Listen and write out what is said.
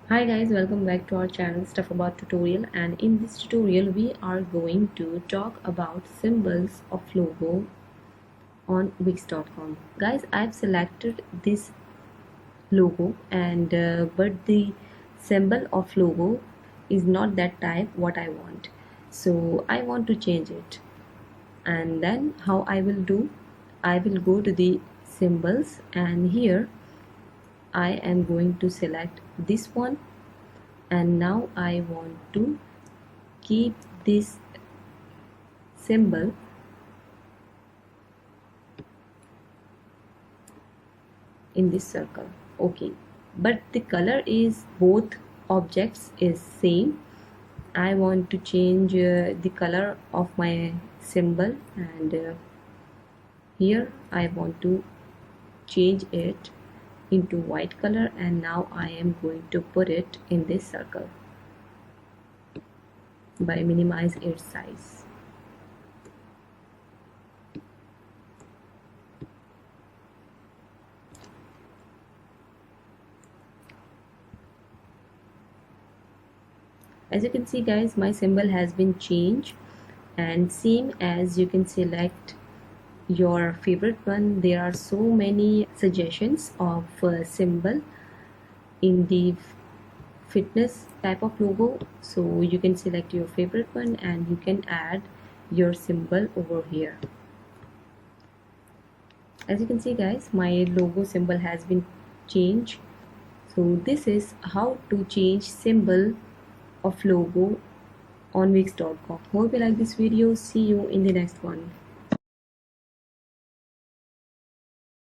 Hi guys, welcome back to our channel Stuff About Tutorial, and in this tutorial we are going to talk about symbols of logo on Wix.com. Guys, I've selected this logo and but the symbol of logo is not that type what I want. So I want to change it. And then how I will do? I will go to the symbols and here I am going to select this one, and now I want to keep this symbol in this circle. Okay, but the color is both objects is same. I want to change the color of my symbol, and here I want to change it into white color, and now I am going to put it in this circle by minimize its size. As you can see guys, my symbol has been changed, and same as you can select your favorite one. There are so many suggestions of symbol in the fitness type of logo, so you can select your favorite one and you can add your symbol over here. As you can see guys, my logo symbol has been changed. So this is how to change symbol of logo on Wix.com. Hope you like this video. See you in the next one.